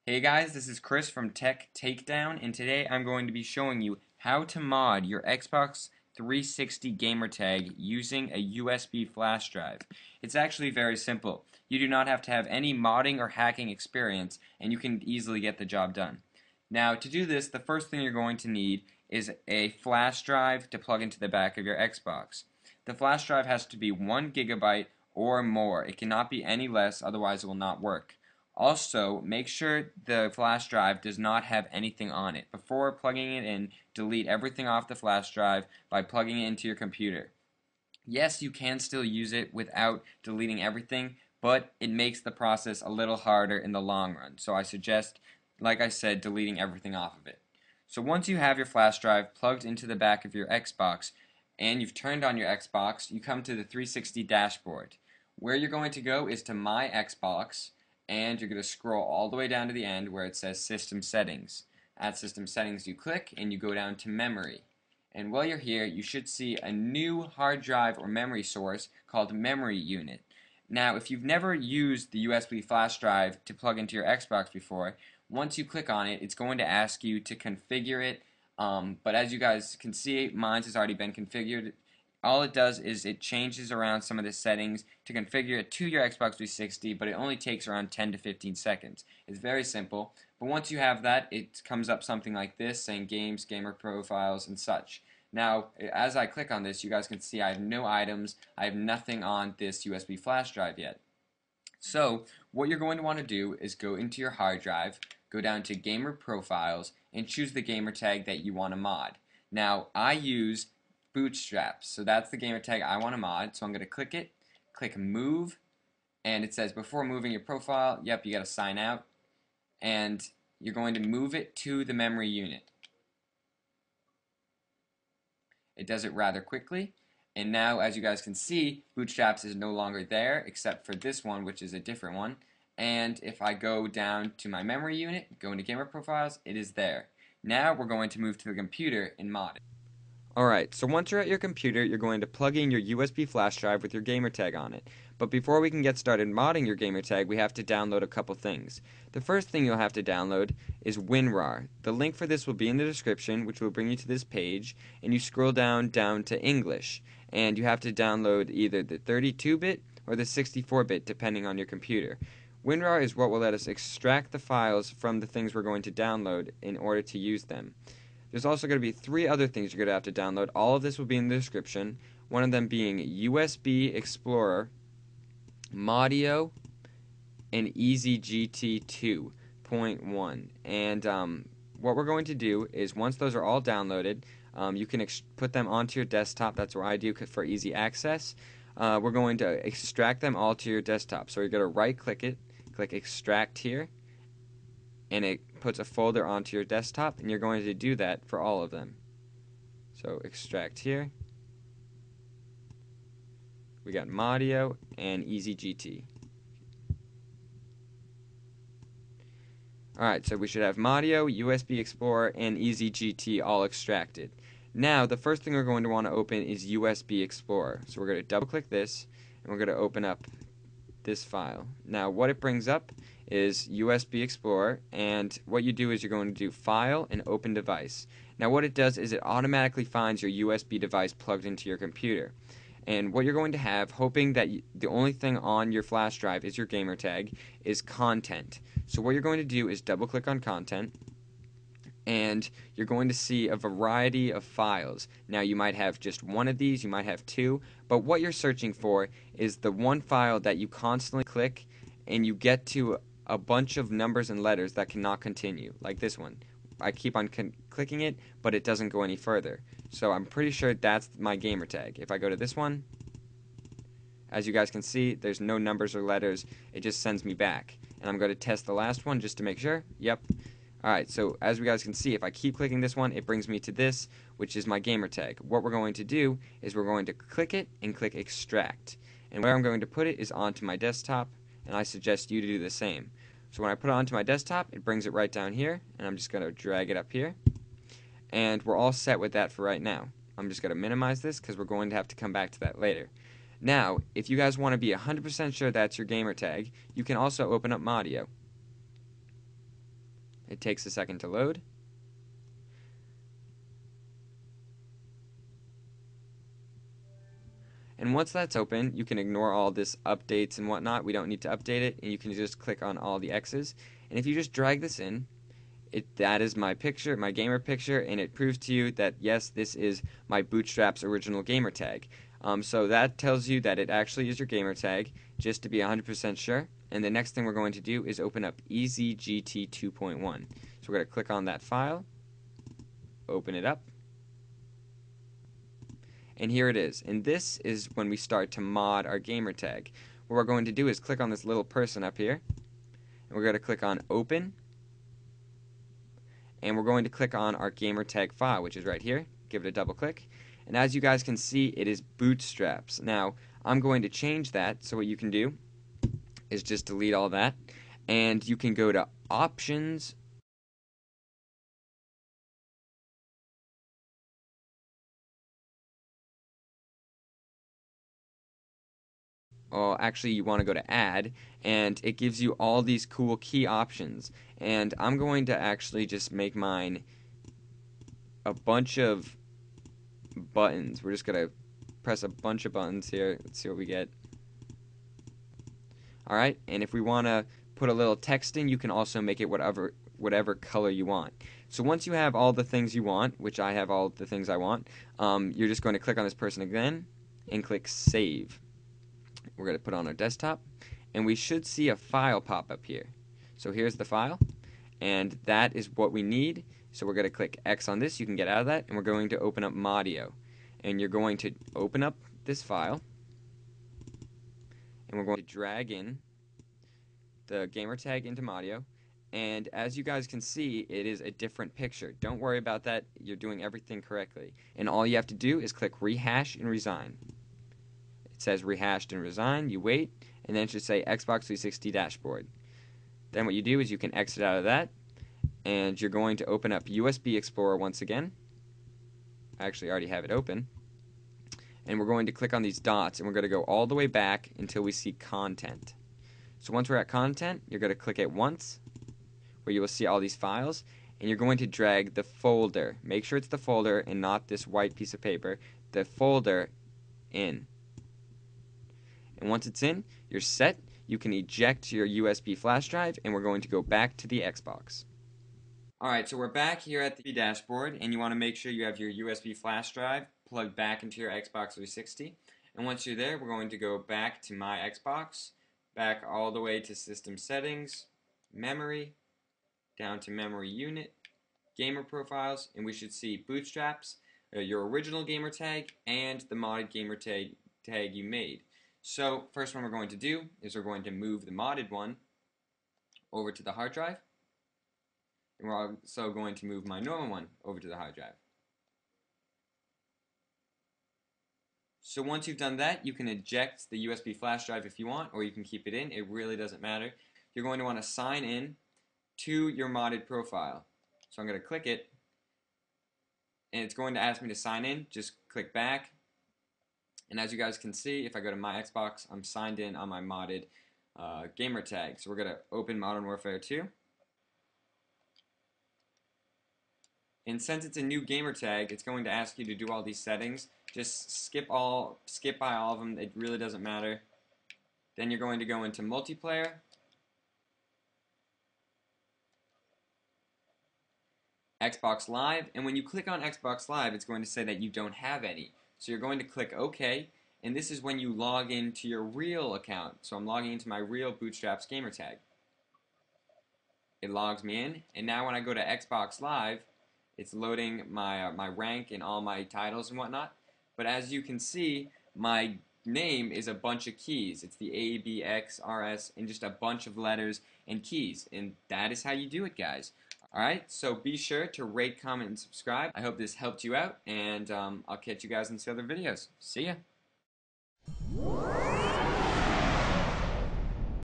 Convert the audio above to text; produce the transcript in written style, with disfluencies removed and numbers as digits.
Hey guys, this is Chris from Tech Takedown, and today I'm going to be showing you how to mod your Xbox 360 Gamertag using a USB flash drive. It's actually very simple. You do not have to have any modding or hacking experience, and you can easily get the job done. Now, to do this, the first thing you're going to need is a flash drive to plug into the back of your Xbox. The flash drive has to be 1 gigabyte or more. It cannot be any less, otherwise it will not work. Also, make sure the flash drive does not have anything on it. Before plugging it in, delete everything off the flash drive by plugging it into your computer. Yes, you can still use it without deleting everything, but it makes the process a little harder in the long run. So I suggest, like I said, deleting everything off of it. So once you have your flash drive plugged into the back of your Xbox and you've turned on your Xbox, you come to the 360 dashboard. Where you're going to go is to My Xbox, and you're going to scroll all the way down to the end where it says System Settings. At System Settings you click and you go down to Memory. And while you're here, you should see a new hard drive or memory source called Memory Unit. Now, if you've never used the USB flash drive to plug into your Xbox before, once you click on it, it's going to ask you to configure it. But as you guys can see, mine has already been configured. All it does is it changes around some of the settings to configure it to your Xbox 360, but it only takes around 10 to 15 seconds. It's very simple, but once you have that, it comes up something like this saying games, gamer profiles, and such. Now, as I click on this, you guys can see I have no items, I have nothing on this USB flash drive yet. So, what you're going to want to do is go into your hard drive, go down to gamer profiles, and choose the gamer tag that you want to mod. Now, I use Bootstraps. So that's the gamer tag I want to mod. So I'm going to click it, click move, and it says before moving your profile, yep, you got to sign out, and you're going to move it to the memory unit. It does it rather quickly, and now as you guys can see, Bootstraps is no longer there except for this one, which is a different one. And if I go down to my memory unit, go into gamer profiles, it is there. Now we're going to move to the computer and mod it. Alright, so once you're at your computer, you're going to plug in your USB flash drive with your gamertag on it. But before we can get started modding your gamertag, we have to download a couple things. The first thing you'll have to download is WinRAR. The link for this will be in the description, which will bring you to this page, and you scroll down to English. And you have to download either the 32-bit or the 64-bit, depending on your computer. WinRAR is what will let us extract the files from the things we're going to download in order to use them. There's also going to be 3 other things you're going to have to download. All of this will be in the description. One of them being USB Explorer, Modio, and EasyGT 2.1. And what we're going to do is once those are all downloaded, you can put them onto your desktop. That's what I do for easy access. We're going to extract them all to your desktop. So you're going to right-click it, click Extract here, and it puts a folder onto your desktop, and you're going to do that for all of them. So extract here. We got Modio and EasyGT. Alright, so we should have Modio, USB Explorer, and EasyGT all extracted. Now, the first thing we're going to want to open is USB Explorer. So we're going to double click this, and we're going to open up this file. Now, what it brings up is USB Explorer, and what you do is you're going to do File and Open Device. Now what it does is it automatically finds your USB device plugged into your computer. And what you're going to have, hoping that the only thing on your flash drive is your gamertag, is Content. So what you're going to do is double click on Content, and you're going to see a variety of files. Now you might have just one of these, you might have 2, but what you're searching for is the one file that you constantly click and you get to a bunch of numbers and letters that cannot continue, like this one. I keep on clicking it, but it doesn't go any further. So I'm pretty sure that's my gamertag. If I go to this one, as you guys can see, there's no numbers or letters. It just sends me back. And I'm going to test the last one just to make sure. Yep. Alright, so as you guys can see, if I keep clicking this one, it brings me to this, which is my gamertag. What we're going to do is we're going to click it and click Extract. And where I'm going to put it is onto my desktop, and I suggest you to do the same. So when I put it onto my desktop, it brings it right down here, and I'm just going to drag it up here. And we're all set with that for right now. I'm just going to minimize this because we're going to have to come back to that later. Now, if you guys want to be 100% sure that's your gamertag, you can also open up Modio. It takes a second to load. And once that's open, you can ignore all this updates and whatnot. We don't need to update it, and you can just click on all the X's. And if you just drag this in, that is my picture, my gamer picture, and it proves to you that yes, this is my Bootstrap's original gamer tag. So that tells you that it actually is your gamer tag, just to be 100% sure. And the next thing we're going to do is open up EasyGT 2.1. So we're going to click on that file, open it up, and here it is. And this is when we start to mod our gamer tag. What we're going to do is click on this little person up here, and we're going to click on Open, and we're going to click on our gamer tag file, which is right here. Give it a double click, and as you guys can see, it is Bootstraps. Now I'm going to change that, so what you can do is just delete all that, and you can go to Options, or actually you want to go to Add, and it gives you all these cool key options. And I'm going to actually just make mine a bunch of buttons. We're just going to press a bunch of buttons here. Let's see what we get. Alright, and if we want to put a little text in, you can also make it whatever color you want. So once you have all the things you want, which I have all the things I want, you're just going to click on this person again and click Save. We're going to put it on our desktop, and we should see a file pop up here. So here's the file, and that is what we need. So we're going to click X on this. You can get out of that, and we're going to open up Modio. And you're going to open up this file, and we're going to drag in the gamer tag into Modio. And as you guys can see, it is a different picture. Don't worry about that. You're doing everything correctly. And all you have to do is click Rehash and Resign. It says Rehashed and Resign. You wait, and then it should say Xbox 360 Dashboard. Then what you do is you can exit out of that, and you're going to open up USB Explorer once again. I actually already have it open. And we're going to click on these dots, and we're going to go all the way back until we see Content. So once we're at Content, you're going to click it once, where you will see all these files, and you're going to drag the folder. Make sure it's the folder and not this white piece of paper. The folder in. And once it's in, you're set. You can eject your USB flash drive, and we're going to go back to the Xbox. Alright, so we're back here at the dashboard, and you want to make sure you have your USB flash drive plugged back into your Xbox 360. And once you're there, we're going to go back to My Xbox, back all the way to System Settings, Memory, down to Memory Unit, Gamer Profiles, and we should see Bootstraps, your original gamer tag, and the modded gamer tag you made. So first one we're going to do is we're going to move the modded one over to the hard drive, and we're also going to move my normal one over to the hard drive. So once you've done that, you can eject the USB flash drive if you want, or you can keep it in. It really doesn't matter. You're going to want to sign in to your modded profile. So I'm going to click it, and it's going to ask me to sign in. Just click back. And as you guys can see, if I go to My Xbox, I'm signed in on my modded gamer tag. So we're going to open Modern Warfare 2. And since it's a new gamer tag, it's going to ask you to do all these settings. Just skip by all of them. It really doesn't matter. Then you're going to go into multiplayer. Xbox Live, and when you click on Xbox Live, it's going to say that you don't have any. So you're going to click OK, and this is when you log into your real account. So I'm logging into my real Bootstraps gamer tag. It logs me in, and now when I go to Xbox Live, it's loading my rank and all my titles and whatnot. But as you can see, my name is a bunch of keys. It's the A, B, X, R, S, and just a bunch of letters and keys. And that is how you do it, guys. Alright, so be sure to rate, comment, and subscribe. I hope this helped you out, and I'll catch you guys in some other videos. See ya!